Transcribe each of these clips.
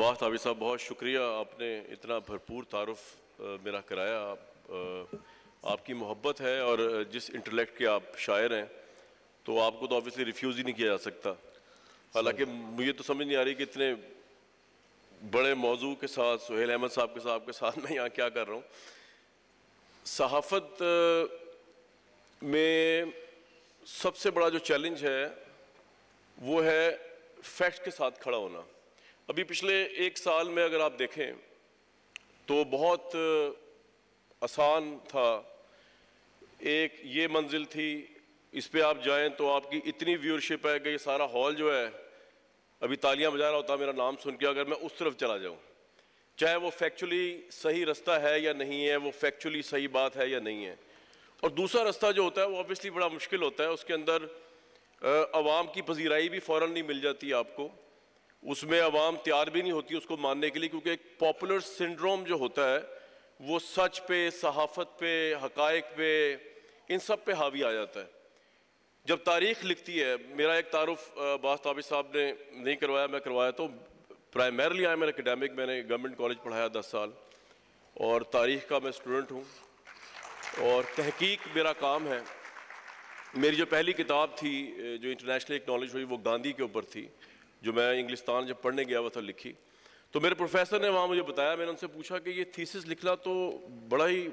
عباس عابد صاحب بہت شکریہ، آپ نے اتنا بھرپور تعارف میرا کرایا. آپ کی محبت ہے اور جس انٹلیکٹ کے آپ شاعر ہیں تو آپ کو تو آبویسلی ریفیوز ہی نہیں کیا جا سکتا. حالانکہ مجھے تو سمجھ نہیں آ رہی کہ اتنے بڑے موضوع کے ساتھ سہیل احمد صاحب کے ساتھ میں یہاں کیا کر رہا ہوں. صحافت میں سب سے بڑا جو چیلنج ہے وہ ہے فیکٹ کے ساتھ کھڑا ہونا. ابھی پچھلے ایک سال میں اگر آپ دیکھیں تو بہت آسان تھا. ایک یہ منزل تھی، اس پہ آپ جائیں تو آپ کی اتنی ویورشپ ہے کہ یہ سارا ہال جو ہے ابھی تالیاں بجا رہا ہوتا میرا نام سن کے اگر میں اس طرف چلا جاؤں، چاہے وہ فیکچولی صحیح رستہ ہے یا نہیں ہے، وہ فیکچولی صحیح بات ہے یا نہیں ہے. اور دوسرا رستہ جو ہوتا ہے وہ آبویسلی بڑا مشکل ہوتا ہے. اس کے اندر عوام کی پذیرائی بھی فوراً نہیں مل جاتی آپ کو، اس میں عوام تیار بھی نہیں ہوتی اس کو ماننے کے لیے، کیونکہ ایک پاپولر سنڈروم جو ہوتا ہے وہ سچ پہ، صحافت پہ، حقائق پہ، ان سب پہ حاوی آ جاتا ہے. جب تاریخ لکھتی ہے، میرا ایک تعارف عباس عابد صاحب نے نہیں کروایا، میں کروایا تو primarily I am an academic, میں نے گورنمنٹ کالج پڑھایا 10 سال اور تاریخ کا میں اسٹوڈنٹ ہوں اور تحقیق میرا کام ہے. میری جو پہلی کتاب تھی جو انٹرنیشنل اکنالج ہوئی وہ گاندھی کے اوپر تھی، جو میں انگلستان جب پڑھنے گیا ہوا تھا لکھی. تو میرے پروفیسر نے وہاں مجھے بتایا، میں نے ان سے پوچھا کہ یہ تھیسس لکھنا تو بڑا ہی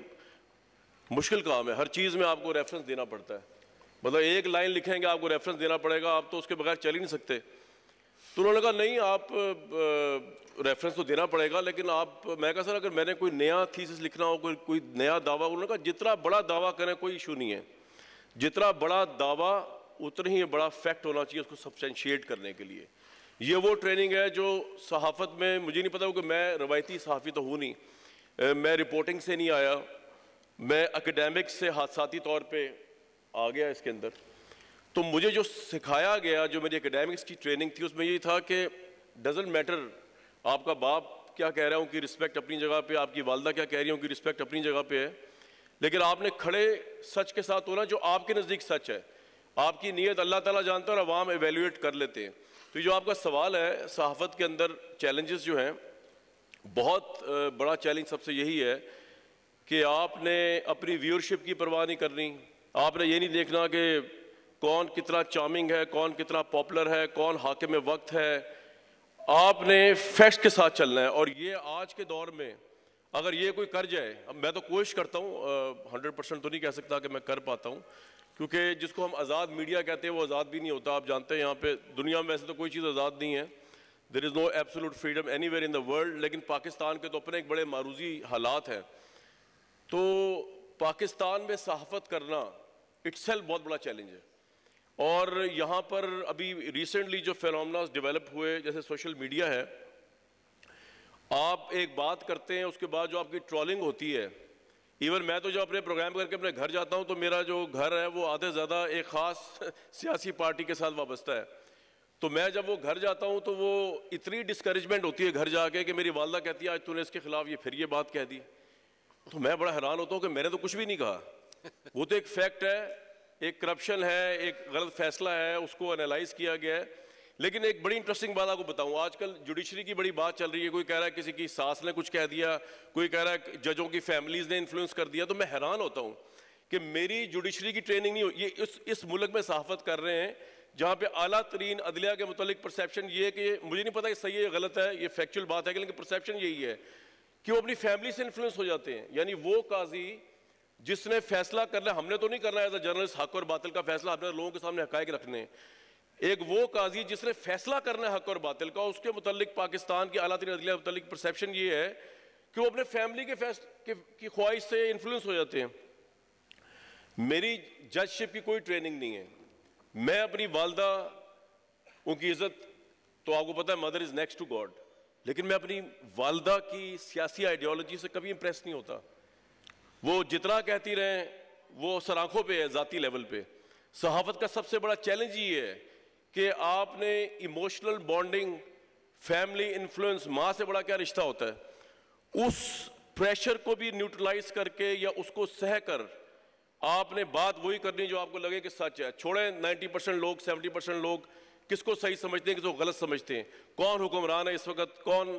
مشکل کام ہے، ہر چیز میں آپ کو ریفرنس دینا پڑتا ہے. مطلب ایک لائن لکھیں گے آپ کو ریفرنس دینا پڑے گا، آپ تو اس کے بغیر چل ہی نہیں سکتے. تو انہوں نے کہا نہیں، آپ ریفرنس تو دینا پڑے گا لیکن آپ، میں کہا سر اگر میں نے کوئی نیا تھیسس لکھنا ہو، کوئی نیا دعویٰ، انہوں نے کہا جتنا بڑا دعویٰ کریں کوئی ایشو نہیں ہے، جتنا بڑا دعویٰ اتنا ہی بڑا فیکٹ ہونا چاہیے اس کو سبسٹینشیٹ کرنے کے لیے. یہ وہ ٹریننگ ہے جو صحافت میں، مجھے نہیں پتا کہ میں روایتی صحافی تو ہوں نہیں، میں رپورٹنگ سے نہیں آیا، میں اکیڈیمک سے حادثاتی طور پہ آ گیا اس کے اندر. تو مجھے جو سکھایا گیا، جو میری اکیڈیمکس کی ٹریننگ تھی، اس میں یہ تھا کہ ڈزنٹ میٹر آپ کا باپ کیا کہہ رہا ہے، ان کی رسپیکٹ اپنی جگہ پہ، آپ کی والدہ کیا کہہ رہی ہے، ان کی رسپیکٹ اپنی جگہ پہ ہے، لیکن آپ نے کھڑے سچ کے ساتھ ہونا جو آپ کے نزدیک سچ ہے. آپ کی نیت اللہ تعالیٰ جانتا ہے اور عوام ایویلویٹ کر لیتے ہیں. تو جو آپ کا سوال ہے، صحافت کے اندر چیلنجز جو ہیں، بہت بڑا چیلنج سب سے یہی ہے کہ آپ نے اپنی ویورشپ کی پرواہ نہیں کرنی. آپ نے یہ نہیں دیکھنا کہ کون کتنا چارمنگ ہے، کون کتنا پاپولر ہے، کون حاکم وقت ہے. آپ نے فیکٹس کے ساتھ چلنا ہے. اور یہ آج کے دور میں اگر یہ کوئی کر جائے، اب میں تو کوشش کرتا ہوں، 100% تو نہیں کہہ سکتا کہ میں کر پاتا ہوں، کیونکہ جس کو ہم آزاد میڈیا کہتے ہیں وہ آزاد بھی نہیں ہوتا. آپ جانتے ہیں یہاں پہ دنیا میں ویسے تو کوئی چیز آزاد نہیں ہے، there is no absolute freedom anywhere in the world, لیکن پاکستان کے تو اپنے ایک بڑے معروضی حالات ہیں. تو پاکستان میں صحافت کرنا اٹ سیلف بہت بڑا چیلنج ہے. اور یہاں پر ابھی ریسنٹلی جو فینومناز ڈیولپ ہوئے، جیسے سوشل میڈیا ہے، آپ ایک بات کرتے ہیں اس کے بعد جو آپ کی ٹرولنگ ہوتی ہے. ایون میں تو جب اپنے پروگرام کر کے اپنے گھر جاتا ہوں تو میرا جو گھر ہے وہ آدھے زیادہ ایک خاص سیاسی پارٹی کے ساتھ وابستہ ہے. تو میں جب وہ گھر جاتا ہوں تو وہ اتنی ڈسکریجمنٹ ہوتی ہے گھر جا کے کہ میری والدہ کہتی ہے آج تو نے اس کے خلاف پھر یہ بات کہہ دی. تو میں بڑا حیران ہوتا ہوں کہ میں نے تو کچھ بھی نہیں کہا. وہ تو ایک فیکٹ ہے، ایک کرپشن ہے، ایک غلط فیصلہ ہے، اس کو انالائز کیا گیا ہے. لیکن ایک بڑی انٹرسٹنگ بات آپ کو بتاؤں، آج کل جوڈیشری کی بڑی بات چل رہی ہے. کوئی کہہ رہا ہے کسی کی ساس نے کچھ کہہ دیا، کوئی کہہ رہا ہے ججوں کی فیملیز نے انفلوئنس کر دیا. تو میں حیران ہوتا ہوں کہ میری جوڈیشری کی ٹریننگ نہیں ہو. یہ اس ملک میں صحافت کر رہے ہیں جہاں پہ اعلیٰ ترین عدلیہ کے متعلق پرسیپشن یہ ہے کہ مجھے نہیں پتا کہ صحیح ہے غلط ہے، یہ فیکچوئل بات ہے لیکن پرسیپشن یہی ہے کہ وہ اپنی فیملی سے انفلوئنس ہو جاتے ہیں. یعنی وہ قاضی جس نے فیصلہ کرنا، ہم نے تو نہیں کرنا ایز اے جرنلسٹ حق اور باطل کا فیصلہ، ہم نے لوگوں کے سامنے حقائق رکھنے ہیں. ایک وہ قاضی جس نے فیصلہ کرنا ہے حق اور باطل کا، اس کے متعلق پاکستان کی اعلیٰ ترین عدلیہ کے متعلق پرسیپشن یہ ہے کہ وہ اپنے فیملی کے کی خواہش سے انفلوئنس ہو جاتے ہیں. میری جج شپ کی کوئی ٹریننگ نہیں ہے. میں اپنی والدہ، ان کی عزت تو آپ کو پتہ ہے mother is next to God, لیکن میں اپنی والدہ کی سیاسی آئیڈیالوجی سے کبھی امپریس نہیں ہوتا. وہ جتنا کہتی رہیں وہ سر آنکھوں پہ ہے، ذاتی لیول پہ. صحافت کا سب سے بڑا چیلنج یہ ہے کہ آپ نے ایموشنل بانڈنگ، فیملی انفلوئنس، ماں سے بڑا کیا رشتہ ہوتا ہے، اس پریشر کو بھی نیوٹرلائز کر کے یا اس کو سہ کر آپ نے بات وہی کرنی جو آپ کو لگے کہ سچ ہے. چھوڑیں 90% لوگ، 70% لوگ کس کو صحیح سمجھتے ہیں، کس کو غلط سمجھتے ہیں، کون حکمران ہے اس وقت، کون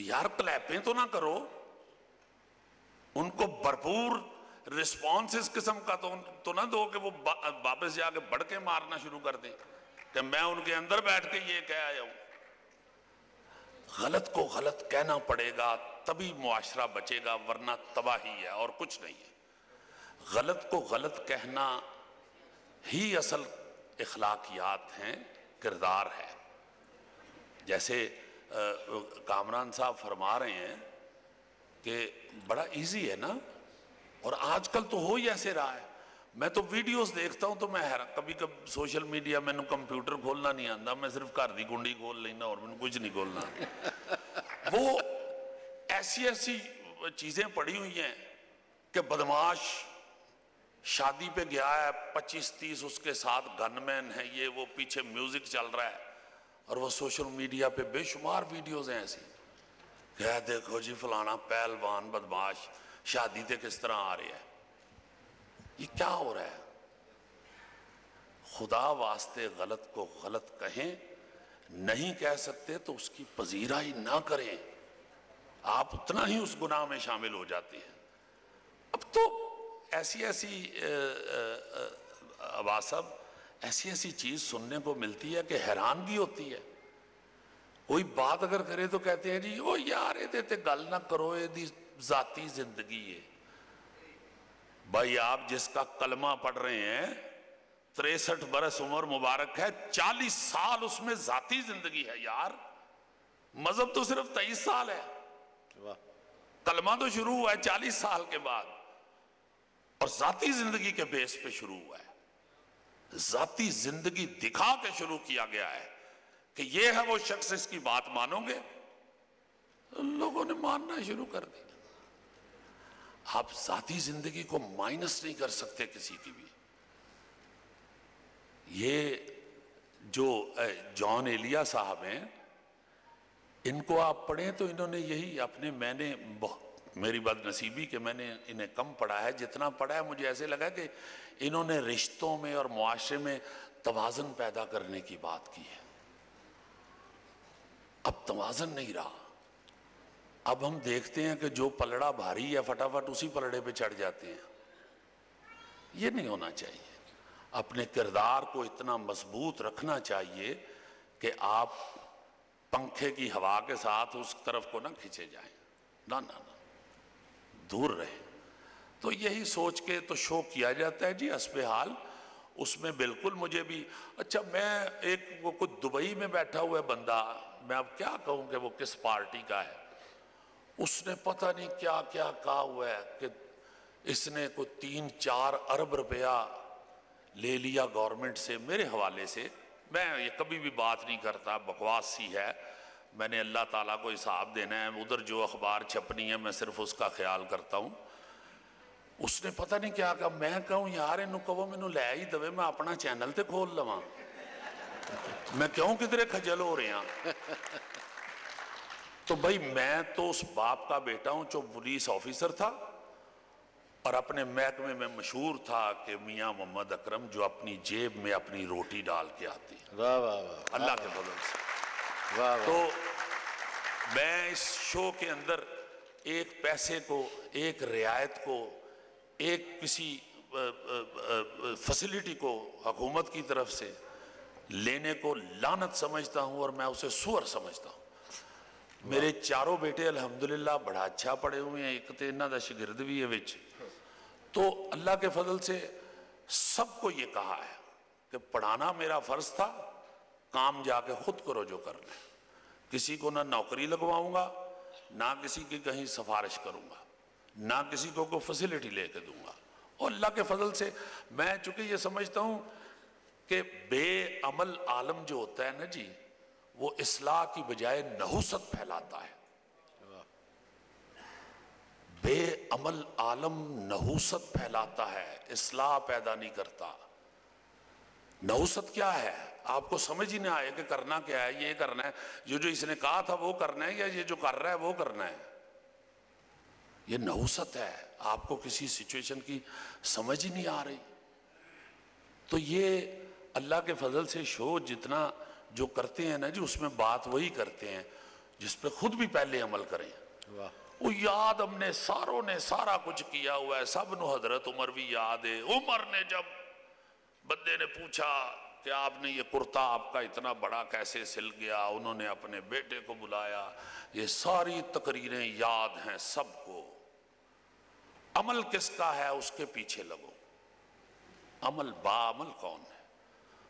یار کلیپیں تو نہ کرو، ان کو بھرپور رسپانس اس قسم کا تو نہ دو کہ وہ واپس جا کے بڑھ کے مارنا شروع کر دیں کہ میں ان کے اندر بیٹھ کے یہ کہہ آیا ہوں۔ غلط کو غلط کہنا پڑے گا تبھی معاشرہ بچے گا، ورنہ تباہی ہے اور کچھ نہیں ہے۔ غلط کو غلط کہنا ہی اصل اخلاقیات ہیں، کردار ہے۔ جیسے کامران صاحب فرما رہے ہیں کہ بڑا ایزی ہے نا، اور آج کل تو ہو ہی ایسے رہا ہے۔ میں تو ویڈیوز دیکھتا ہوں تو میں کبھی سوشل میڈیا میں کمپیوٹر کھولنا نہیں آتا، میں صرف گھر دی کنڈی کھول لینا اور میں کچھ نہیں کھولنا۔ وہ ایسی چیزیں پڑی ہوئی ہیں کہ بدماش شادی پہ گیا ہے، 25-30 اس کے ساتھ گن مین ہے، یہ وہ پیچھے میوزک چل رہا ہے، اور وہ سوشل میڈیا پہ بے شمار ویڈیوز ہیں ایسی کہ دیکھو جی فلانا پہلوان بدماش شادی تے کس طرح آ رہا ہے۔ یہ کیا ہو رہا ہے؟ خدا واسطے غلط کو غلط کہیں، نہیں کہہ سکتے تو اس کی پذیرائی نہ کریں، آپ اتنا ہی اس گناہ میں شامل ہو جاتے ہیں۔ اب تو ایسی عواسب ایسی چیز سننے کو ملتی ہے کہ حیرانگی ہوتی ہے۔ کوئی بات اگر کرے تو کہتے ہیں جی او یار یہ تے گل نہ کرو، یہ ذاتی زندگی ہے۔ بھائی آپ جس کا کلمہ پڑھ رہے ہیں 63 برس عمر مبارک ہے، 40 سال اس میں ذاتی زندگی ہے یار۔ مذہب تو صرف 23 سال ہے، کلمہ تو شروع ہوا ہے 40 سال کے بعد، اور ذاتی زندگی کے بیس پہ شروع ہوا ہے۔ ذاتی زندگی دکھا کے شروع کیا گیا ہے کہ یہ ہے وہ شخص، اس کی بات مانو گے۔ لوگوں نے ماننا شروع کر دیا۔ آپ ذاتی زندگی کو مائنس نہیں کر سکتے کسی کی بھی۔ یہ جو جان ایلیا صاحب ہیں، ان کو آپ پڑھیں تو انہوں نے یہی میں نے میری بد نصیبی کہ میں نے انہیں کم پڑھا ہے، جتنا پڑھا ہے مجھے ایسے لگا کہ انہوں نے رشتوں میں اور معاشرے میں توازن پیدا کرنے کی بات کی ہے۔ اب توازن نہیں رہا۔ اب ہم دیکھتے ہیں کہ جو پلڑا بھاری ہے فٹافٹ اسی پلڑے پہ چڑھ جاتے ہیں۔ یہ نہیں ہونا چاہیے۔ اپنے کردار کو اتنا مضبوط رکھنا چاہیے کہ آپ پنکھے کی ہوا کے ساتھ اس طرف کو نہ کھینچے جائیں، نہ دور رہیں۔ تو یہی سوچ کے تو شو کیا جاتا ہے جی حسب حال۔ اس میں بالکل مجھے بھی اچھا، میں وہ کچھ دبئی میں بیٹھا ہوا ہے بندہ، میں اب کیا کہوں کہ وہ کس پارٹی کا ہے، اس نے پتہ نہیں کیا کیا کہا ہوا ہے کہ اس نے کوئی 3-4 ارب روپیہ لے لیا گورنمنٹ سے میرے حوالے سے۔ میں یہ کبھی بھی بات نہیں کرتا، بکواس سی ہے، میں نے اللہ تعالیٰ کو حساب دینا ہے، ادھر جو اخبار چھپنی ہے میں صرف اس کا خیال کرتا ہوں۔ اس نے پتہ نہیں کیا کہا، میں کہوں یار انہوں کہو مینوں لے ہی دوے، میں اپنا چینل تے کھول لواں، میں کیوں کدھرے کھجل ہو رہے ہیں۔ تو بھائی میں تو اس باپ کا بیٹا ہوں جو پولیس آفیسر تھا اور اپنے محکمے میں مشہور تھا کہ میاں محمد اکرم جو اپنی جیب میں اپنی روٹی ڈال کے آتی ہے، واہ واہ واہ، اللہ کے فضل سے۔ واہ واہ۔ تو میں اس شو کے اندر ایک پیسے کو، ایک رعایت کو، ایک کسی فیسلٹی کو حکومت کی طرف سے لینے کو لعنت سمجھتا ہوں، اور میں اسے سور سمجھتا ہوں۔ میرے چاروں بیٹے الحمدللہ بڑا اچھا پڑھے ہوئے ہیں، ایک تے انہاں دا شاگرد بھی ہے وچ۔ تو اللہ کے فضل سے سب کو یہ کہا ہے کہ پڑھانا میرا فرض تھا، کام جا کے خود کرو جو کرنا ہے۔ کسی کو نہ نوکری لگواؤں گا، نہ کسی کی کہیں سفارش کروں گا، نہ کسی کو کوئی فیسلٹی لے کے دوں گا۔ اور اللہ کے فضل سے میں چونکہ یہ سمجھتا ہوں کہ بے عمل عالم جو ہوتا ہے نا جی، وہ اصلاح کی بجائے نحوست پھیلاتا ہے۔ بے عمل عالم نحوست پھیلاتا ہے، اصلاح پیدا نہیں کرتا۔ نحوست کیا ہے؟ آپ کو سمجھ ہی نہ آئے کہ کرنا کیا ہے، یہ کرنا ہے، جو اس نے کہا تھا وہ کرنا ہے، یا یہ جو کر رہا ہے وہ کرنا ہے۔ یہ نحوست ہے، آپ کو کسی سچویشن کی سمجھ ہی نہیں آ رہی۔ تو یہ اللہ کے فضل سے شو جتنا جو کرتے ہیں نا جی، اس میں بات وہی کرتے ہیں جس پہ خود بھی پہلے عمل کریں. وہ یاد ہم نے ساروں نے سارا کچھ کیا ہوا ہے, سب نو حضرت عمر بھی یاد ہے. عمر نے جب بندے نے پوچھا کہ آپ نے یہ کرتا آپ کا اتنا بڑا کیسے سل گیا, انہوں نے اپنے بیٹے کو بلایا. یہ ساری تقریریں یاد ہیں سب کو. عمل کس کا ہے اس کے پیچھے لگو. عمل بعمل کون ہے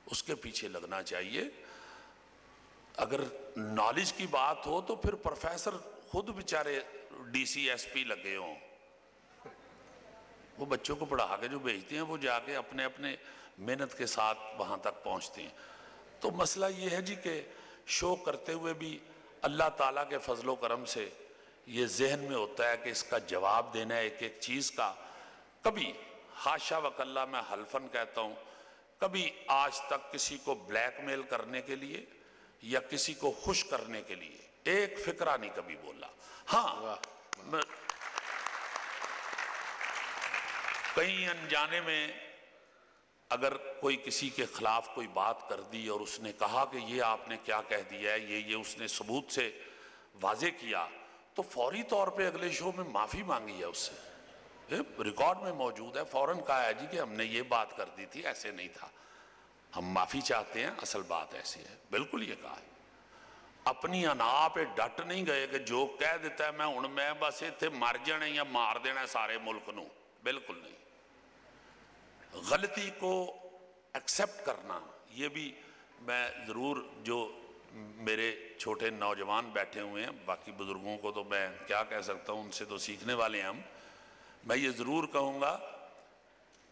اس کے پیچھے لگنا چاہیے. اگر نالج کی بات ہو تو پھر پروفیسر خود بیچارے ڈی سی ایس پی لگے ہوں, وہ بچوں کو پڑھا کے جو بھیجتے ہیں وہ جا کے اپنے اپنے محنت کے ساتھ وہاں تک پہنچتے ہیں. تو مسئلہ یہ ہے جی کہ شو کرتے ہوئے بھی اللہ تعالیٰ کے فضل و کرم سے یہ ذہن میں ہوتا ہے کہ اس کا جواب دینا ہے ایک ایک چیز کا. کبھی حاشا وکلا میں حلفاً کہتا ہوں, کبھی آج تک کسی کو بلیک میل کرنے کے لیے یا کسی کو خوش کرنے کے لیے ایک فکرہ نہیں کبھی بولا. ہاں کہیں انجانے میں اگر کوئی کسی کے خلاف کوئی بات کر دی اور اس نے کہا کہ یہ آپ نے کیا کہہ دیا ہے, یہ اس نے ثبوت سے واضح کیا, تو فوری طور پہ اگلے شو میں معافی مانگی ہے اس سے, ریکارڈ میں موجود ہے. فوراً کہا ہے جی کہ ہم نے یہ بات کر دی تھی, ایسے نہیں تھا, ہم معافی چاہتے ہیں, اصل بات ایسی ہے. بالکل یہ کہا ہے. اپنی انا پہ ڈٹ نہیں گئے کہ جو کہہ دیتا ہے میں بس اتنے مر جانا یا مار دینا سارے ملک نو. بالکل نہیں. غلطی کو ایکسیپٹ کرنا, یہ بھی میں ضرور, جو میرے چھوٹے نوجوان بیٹھے ہوئے ہیں, باقی بزرگوں کو تو میں کیا کہہ سکتا ہوں, ان سے تو سیکھنے والے ہیں ہم, میں یہ ضرور کہوں گا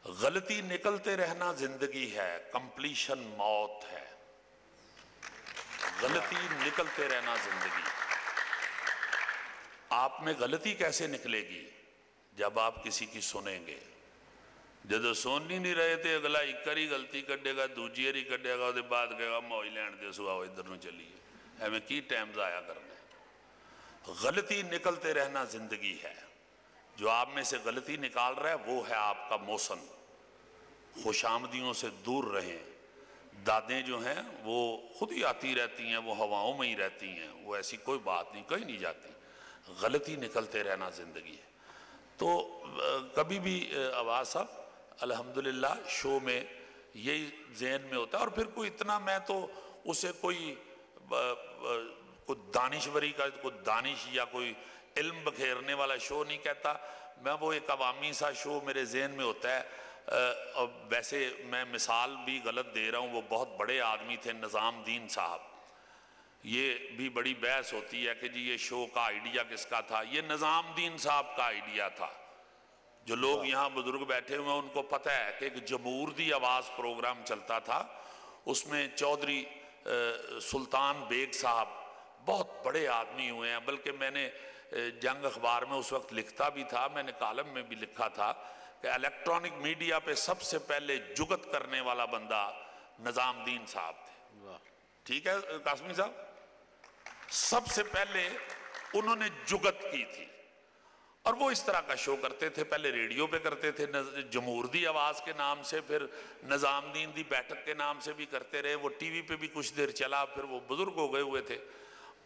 غلطی نکلتے رہنا زندگی ہے, کمپلیشن موت ہے. غلطی نکلتے رہنا زندگی. آپ میں غلطی کیسے نکلے گی؟ جب آپ کسی کی سنیں گے. جدو سن ہی نہیں رہے تھے اگلا ایک ہی غلطی کڈے گا, دوجی ہی کڈے گا, بعد کہے گا موج لین دے سو آؤ ادھر نو چلیے. ایویں کی ٹائم ضائع کرنا ہے. غلطی نکلتے رہنا زندگی ہے. جو آپ میں سے غلطی نکال رہا ہے وہ ہے آپ کا موسم. خوش آمدیوں سے دور رہیں. دادیں جو ہیں وہ خود ہی آتی رہتی ہیں, وہ ہواؤں میں ہی رہتی ہیں, وہ ایسی کوئی بات نہیں, کہیں نہیں جاتی. غلطی نکلتے رہنا زندگی ہے. تو کبھی بھی آواز صاحب الحمدللہ شو میں یہی ذہن میں ہوتا ہے. اور پھر کوئی اتنا, میں تو اسے کوئی دانشوری کا کوئی دانش یا کوئی علم بکھیرنے والا شو نہیں کہتا. میں وہ ایک عوامی سا شو میرے ذہن میں ہوتا ہے. اور ویسے میں مثال بھی غلط دے رہا ہوں, وہ بہت بڑے آدمی تھے نظام دین صاحب. یہ بھی بڑی بحث ہوتی ہے کہ جی یہ شو کا آئیڈیا کس کا تھا. یہ نظام دین صاحب کا آئیڈیا تھا. جو لوگ یہاں بزرگ بیٹھے ہوئے ہیں ان کو پتہ ہے کہ ایک جمہور دی آواز پروگرام چلتا تھا, اس میں چودھری سلطان بیگ صاحب بہت بڑے آدمی ہوئے ہیں. بلکہ میں نے جنگ اخبار میں اس وقت لکھتا بھی تھا, میں نے کالم میں بھی لکھا تھا کہ الیکٹرانک میڈیا پہ سب سے پہلے جگت کرنے والا بندہ نظام دین صاحب تھے. ٹھیک ہے قاسمی صاحب, سب سے پہلے انہوں نے جگت کی تھی. اور وہ اس طرح کا شو کرتے تھے. پہلے ریڈیو پہ کرتے تھے جمہور دی آواز کے نام سے, پھر نظام دین دی بیٹھک کے نام سے بھی کرتے رہے. وہ ٹی وی پہ بھی کچھ دیر چلا, پھر وہ بزرگ ہو گئے ہوئے تھے.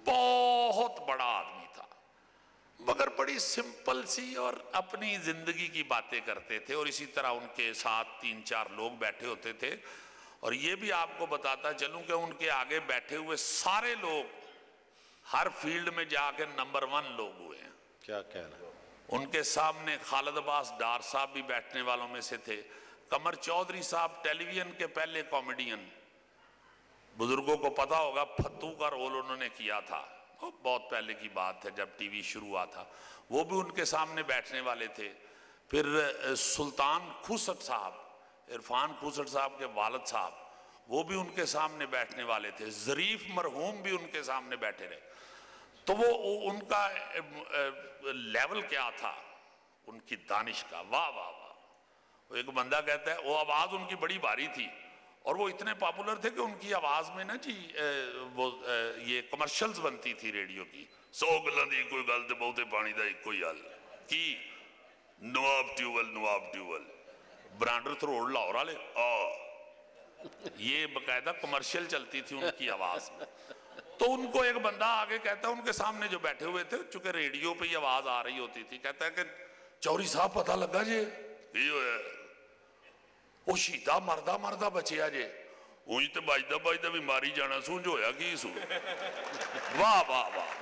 بہت بڑا آدمی تھا مگر بڑی سمپل سی اور اپنی زندگی کی باتیں کرتے تھے. اور اسی طرح ان کے ساتھ 3-4 لوگ بیٹھے ہوتے تھے. اور یہ بھی آپ کو بتاتا چلوں کہ ان کے آگے بیٹھے ہوئے سارے لوگ ہر فیلڈ میں جا کے نمبر 1 لوگ ہوئے ہیں. کیا کہہ رہے ہیں. ان کے سامنے خالد عباس ڈار صاحب بھی بیٹھنے والوں میں سے تھے. قمر چودھری صاحب ٹیلی ویژن کے پہلے کامیڈین, بزرگوں کو پتا ہوگا پھتو کا رول انہوں نے کیا تھا, بہت پہلے کی بات ہے جب ٹی وی شروع ہوا تھا. وہ بھی ان کے سامنے بیٹھنے والے تھے. پھر سلطان کھوسٹ صاحب, عرفان کھوسٹ صاحب کے والد صاحب, وہ بھی ان کے سامنے بیٹھنے والے تھے. ظریف مرحوم بھی ان کے سامنے بیٹھے رہے. تو وہ ان کا لیول کیا تھا ان کی دانش کا, واہ واہ واہ. ایک بندہ کہتا ہے وہ آواز ان کی بڑی بھاری تھی اور وہ اتنے پاپولر تھے کہ ان کی آواز میں نا جی وہ یہ کمرشلز بنتی تھی ریڈیو کی. 100 گلاں دی کوئی گل تے بہتے پانی دا ایک کوئی حل کی, نواب ٹیوبل برانڈر تھروڑ لاہور والے, یہ باقاعدہ کمرشل چلتی تھی ان کی آواز میں. تو ان کو ایک بندہ آگے کہتا ہے، ان کے سامنے جو بیٹھے ہوئے تھے، چونکہ ریڈیو پہ یہ آواز آ رہی ہوتی تھی، کہتا ہے کہ چوری صاحب پتہ لگا جی وہ شہیدہ مردہ مردہ بچیا جے، اونج تے بجدہ بجدہ بھی ماری جانا سو، جو ہویا کی سو۔ واہ واہ واہ،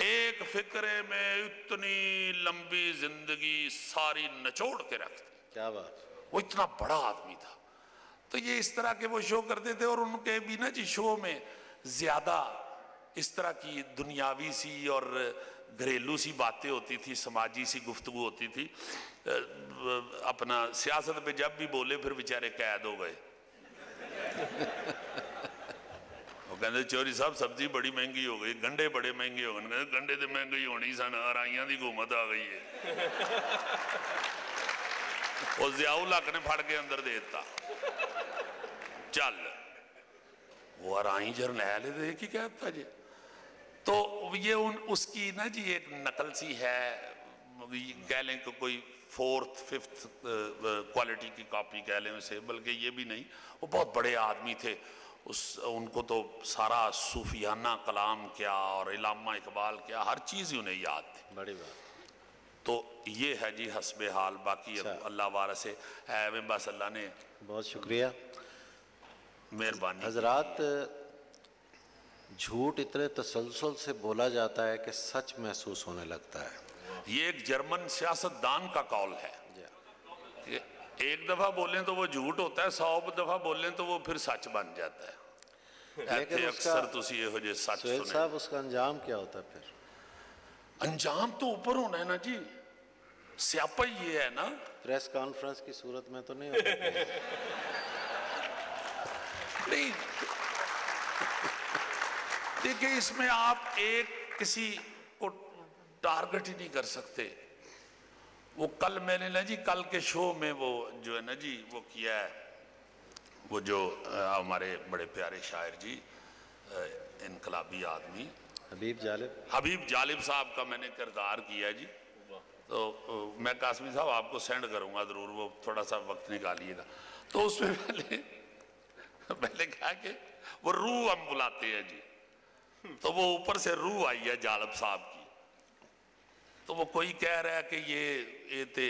ایک فکرے میں اتنی لمبی زندگی ساری نچوڑ کے رکھتی، کیا بات، وہ اتنا بڑا آدمی تھا۔ تو یہ اس طرح کے وہ شو کرتے تھے، اور ان کے بھی نا جی شو میں زیادہ اس طرح کی دنیاوی سی اور گھریلو سی باتیں ہوتی تھی، سماجی سی گفتگو ہوتی تھی۔ اپنا سیاست پہ جب بھی بولے پھر بیچارے قید ہو گئے۔ وہ کہتے چوری صاحب سبزی بڑی مہنگی ہو گئی، گنڈے بڑے مہنگے ہو گئے، گنڈے تو مہنگی ہونی سن، آرائیاں دی حکومت آ گئی ہے۔ وہ ضیاء الحق نے پھڑ کے اندر دیتا، چل وہ آرائی جرنیل دے کی کہتا جی۔ تو یہ اس کی نا جی ایک نقل سی ہے، کہہ لیں کہ کوئی فورتھ ففتھ کوالٹی کی کاپی کہہ لیں اسے، بلکہ یہ بھی نہیں، وہ بہت بڑے آدمی تھے۔ ان کو تو سارا صوفیانہ کلام کیا اور علامہ اقبال کیا، ہر چیز ہی انہیں یاد تھی۔ بڑی بات۔ تو یہ ہے جی حسب حال، باقی اللہ وارث ہے، بس اللہ نے بہت شکریہ مہربانی۔ حضرات، جھوٹ اتنے تسلسل سے بولا جاتا ہے کہ سچ محسوس ہونے لگتا ہے۔ یہ ایک جرمن سیاستدان کا قول ہے کہ ایک دفعہ بولیں تو وہ جھوٹ ہوتا ہے، 100 دفعہ بولیں تو وہ پھر سچ بن جاتا ہے۔ لیکن اکثر تسی یہ ہو جے سچ سہیل سنے۔ صاحب، اس کا انجام کیا ہوتا ہے پھر؟ انجام تو اوپر ہونا ہے نا جی، سیاپا یہ ہے نا۔ پریس کانفرنس کی صورت میں تو نہیں ہوتا؟ نہیں دیکھیں، اس میں آپ ایک کسی کو ٹارگٹ ہی نہیں کر سکتے۔ وہ کل میں نے نا جی کل کے شو میں وہ جو ہے نا جی وہ کیا ہے، وہ جو ہمارے بڑے پیارے شاعر جی، انقلابی آدمی حبیب جالب صاحب کا میں نے کردار کیا جی۔ تو میں قاسمی صاحب آپ کو سینڈ کروں گا ضرور، وہ تھوڑا سا وقت نکالیے گا۔ تو اس میں پہلے کہا کہ وہ روح ہم بلاتے ہیں جی، تو وہ اوپر سے روح آئی ہے جالب صاحب کی۔ تو وہ کوئی کہہ رہا ہے کہ یہ تے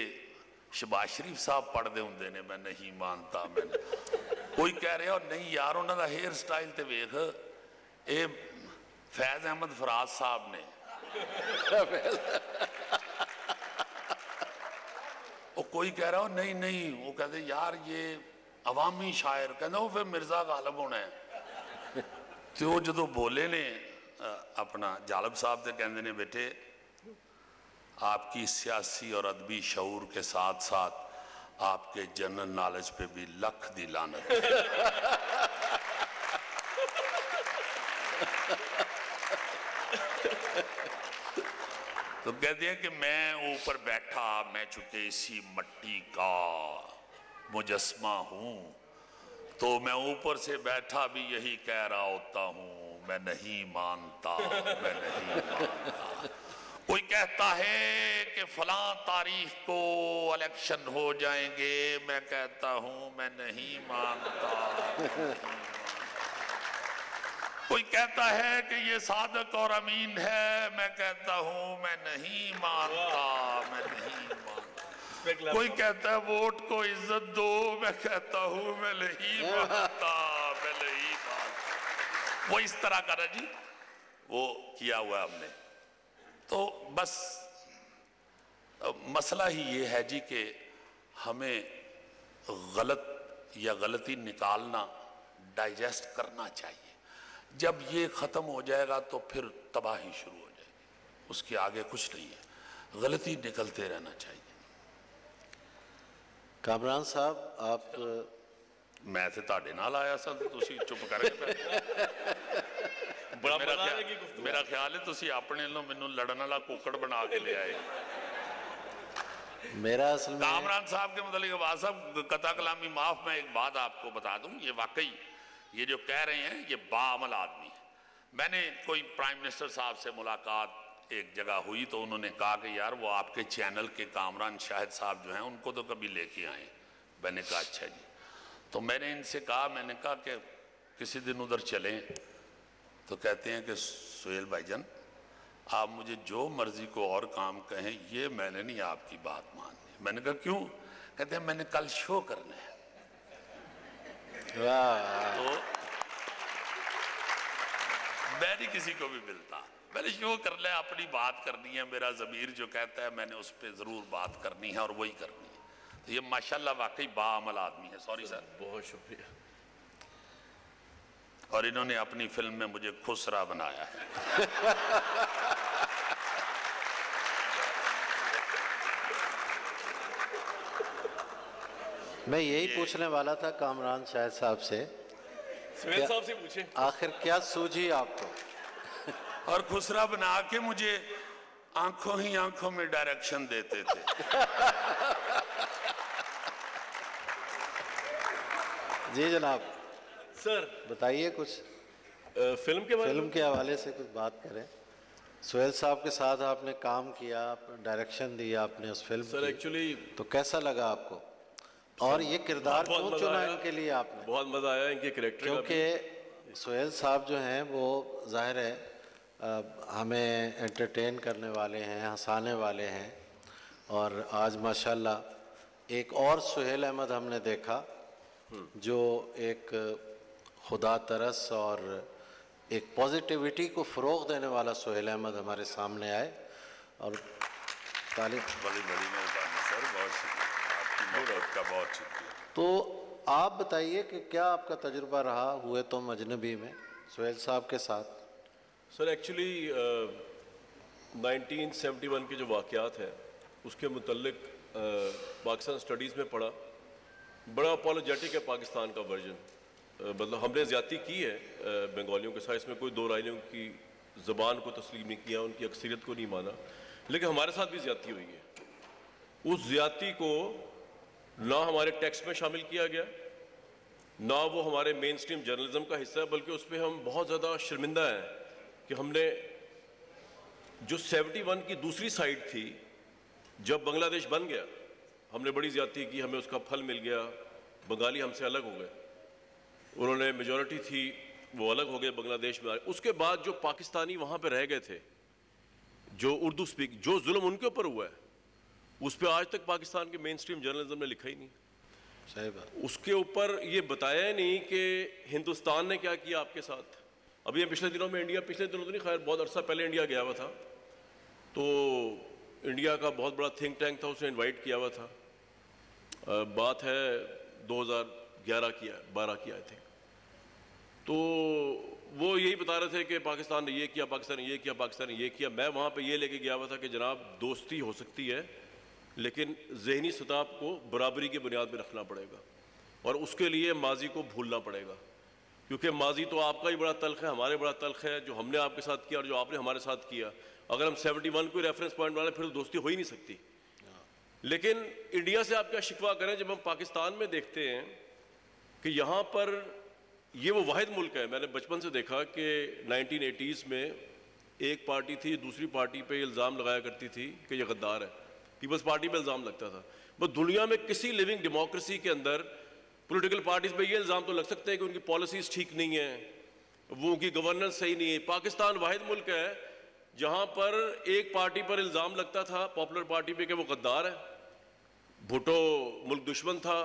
شہباز شریف صاحب پڑھ دے ہوندے نے، میں نہیں مانتا۔ میں نے کوئی کہہ رہا ہے نہیں یار، انہوں دا ہیئر سٹائل تے ویکھ، اے فیض احمد فراز صاحب نے۔ وہ کوئی کہہ رہا ہے نہیں نہیں، وہ کہتے یار یہ عوامی شاعر، کہتے وہ پھر مرزا غالب ہونا ہے۔ تو وہ جدو بولے نے اپنا جالب صاحب تے کہندے نے بیٹے، آپ کی سیاسی اور ادبی شعور کے ساتھ ساتھ آپ کے جنرل نالج پہ بھی لکھ دی لعنت۔ تو کہتے ہیں کہ میں اوپر بیٹھا، میں چونکہ اسی مٹی کا مجسمہ ہوں، تو میں اوپر سے بیٹھا بھی یہی کہہ رہا ہوتا ہوں، میں نہیں مانتا، میں نہیں مانتا۔ کوئی کہتا ہے کہ فلاں تاریخ کو الیکشن ہو جائیں گے، میں کہتا ہوں میں نہیں مانتا۔ کوئی کہتا ہے کہ یہ صادق اور امین ہے، میں کہتا ہوں میں نہیں مانتا، میں نہیں مانتا۔ کوئی کہتا ہے ووٹ کو عزت دو، میں کہتا ہوں میں نہیں مانتا، میں نہیں مانتا۔ وہ اس طرح کرا جی، وہ کیا ہوا ہم نے۔ تو بس مسئلہ ہی یہ ہے جی کہ ہمیں غلط یا غلطی نکالنا، ڈائجسٹ کرنا چاہیے۔ جب یہ ختم ہو جائے گا تو پھر تباہی شروع ہو جائے گی، اس کے آگے کچھ نہیں ہے، غلطی نکلتے رہنا چاہیے۔ کامران صاحب، آپ میں تے تاڑے نال آیا سا تو تسی چپ کر کے میرا خیال ہے تسی اپنے لوں میں لڑن والا کوکڑ بنا کے لے آئے۔ میرا اصل میں کامران صاحب کے متعلق آواز صاحب قطع کلامی معاف، میں ایک بات آپ کو بتا دوں، یہ واقعی یہ جو کہہ رہے ہیں یہ باعمل آدمی ہے۔ میں نے کوئی پرائم منسٹر صاحب سے ملاقات ایک جگہ ہوئی تو انہوں نے کہا کہ یار وہ آپ کے چینل کے کامران شاہد صاحب جو ہیں ان کو تو کبھی لے کے آئیں۔ میں نے کہا اچھا جی۔ تو میں نے ان سے کہا، میں نے کہا کہ کسی دن ادھر چلیں تو کہتے ہیں کہ سہیل بھائی جان آپ مجھے جو مرضی کو اور کام کہیں، یہ میں نے نہیں آپ کی بات ماننی۔ میں نے کہا کیوں؟ کہتے ہیں میں نے کل شو کرنا ہے۔ تو میں نہیں کسی کو بھی ملتا، میں نے شو کرنا ہے، اپنی بات کرنی ہے، میرا ضمیر جو کہتا ہے میں نے اس پہ ضرور بات کرنی ہے اور وہی کرنی ہے۔ تو یہ ماشاءاللہ واقعی باعمل آدمی ہے۔ سوری سر، بہت شکریہ۔ اور انہوں نے اپنی فلم میں مجھے خسرا بنایا ہے۔ میں یہی پوچھنے والا تھا کامران شاہد صاحب سے، سہیل صاحب سے پوچھیں آخر کیا سوجھی آپ کو؟ اور خسرا بنا کے مجھے آنکھوں ہی آنکھوں میں ڈائریکشن دیتے تھے۔ جی جناب، سر بتائیے کچھ فلم کے بارے میں۔ فلم کے حوالے سے کچھ بات کریں۔ سہیل صاحب کے ساتھ آپ نے کام کیا، ڈائریکشن دیا آپ نے اس فلم سر کی، ایکچولی تو کیسا لگا آپ کو؟ اور یہ کردار کیوں چنا ان کے لیے آپ نے؟ بہت مزہ آیا ان کے کریکٹر کا بھی۔ کیونکہ سہیل صاحب جو ہیں وہ ظاہر ہے ہمیں انٹرٹین کرنے والے ہیں، ہنسانے والے ہیں، اور آج ماشاءاللہ ایک اور سہیل احمد ہم نے دیکھا جو ایک خدا ترس اور ایک پازیٹیوٹی کو فروغ دینے والا سہیل احمد ہمارے سامنے آئے، اور بڑی بڑی مہربانی سر، بہت شکریہ آپ کی محبت کا، بہت شکریہ۔ تو آپ بتائیے کہ کیا آپ کا تجربہ رہا ہوئے تم اجنبی میں سہیل صاحب کے ساتھ؟ سر ایکچولی 1971 کے جو واقعات ہیں اس کے متعلق پاکستان اسٹڈیز میں پڑھا، بڑا اپولوجیٹک ہے پاکستان کا ورژن، مطلب ہم نے زیادتی کی ہے بنگالیوں کے ساتھ، اس میں کوئی دو رائے نہیں، ان کی زبان کو تسلیم نہیں کیا، ان کی اکثریت کو نہیں مانا، لیکن ہمارے ساتھ بھی زیادتی ہوئی ہے۔ اس زیادتی کو نہ ہمارے ٹیکسٹ میں شامل کیا گیا، نہ وہ ہمارے مین سٹریم جرنلزم کا حصہ ہے، بلکہ اس پہ ہم بہت زیادہ شرمندہ ہیں کہ ہم نے جو 71 کی دوسری سائیڈ تھی، جب بنگلہ دیش بن گیا ہم نے بڑی زیادتی کی، ہمیں اس کا پھل مل گیا، بنگالی ہم سے الگ ہو گئے، انہوں نے میجورٹی تھی وہ الگ ہو گئے بنگلہ دیش میں۔ اس کے بعد جو پاکستانی وہاں پہ رہ گئے تھے، جو اردو سپیک، جو ظلم ان کے اوپر ہوا ہے اس پہ آج تک پاکستان کے مین سٹریم جرنلزم نے لکھا ہی نہیں، صحیح بات۔ اس کے اوپر یہ بتایا ہی نہیں کہ ہندوستان نے کیا کیا آپ کے ساتھ۔ ابھی پچھلے دنوں میں انڈیا، پچھلے دنوں تو نہیں، خیر بہت عرصہ پہلے انڈیا گیا ہوا تھا، تو انڈیا کا بہت بڑا تھنک ٹینک تھا، اسے انوائٹ کیا ہوا تھا، بات ہے 2011 کی ہے، 12 کی آئی تھنک، تو وہ یہی بتا رہے تھے کہ پاکستان نے یہ کیا، پاکستان نے یہ کیا، پاکستان نے یہ کیا۔ میں وہاں پہ یہ لے کے گیا ہوا تھا کہ جناب دوستی ہو سکتی ہے لیکن ذہنی سطح کو برابری کی بنیاد پہ رکھنا پڑے گا، اور اس کے لیے ماضی کو بھولنا پڑے گا، کیونکہ ماضی تو آپ کا ہی بڑا تلخ ہے، ہمارے بڑا تلخ ہے، جو ہم نے آپ کے ساتھ کیا اور جو آپ نے ہمارے ساتھ کیا۔ اگر ہم 71 کو ریفرنس پوائنٹ بنائیں پھر تو دوستی ہو ہی نہیں سکتی۔ لیکن انڈیا سے آپ کیا شکوہ کریں جب ہم پاکستان میں دیکھتے ہیں کہ یہاں پر یہ وہ واحد ملک ہے، میں نے بچپن سے دیکھا کہ 1980s میں ایک پارٹی تھی دوسری پارٹی پہ الزام لگایا کرتی تھی کہ یہ غدار ہے، پیپلز پارٹی پہ الزام لگتا تھا، بس دنیا میں کسی لیونگ ڈیموکریسی کے اندر پولیٹیکل پارٹیز پہ یہ الزام تو لگ سکتے ہیں کہ ان کی پالیسیز ٹھیک نہیں ہیں، وہ ان کی گورننس صحیح نہیں ہے۔ پاکستان واحد ملک ہے جہاں پر ایک پارٹی پر الزام لگتا تھا، پاپولر پارٹی پہ، کہ وہ غدار ہے، بھٹو ملک دشمن تھا،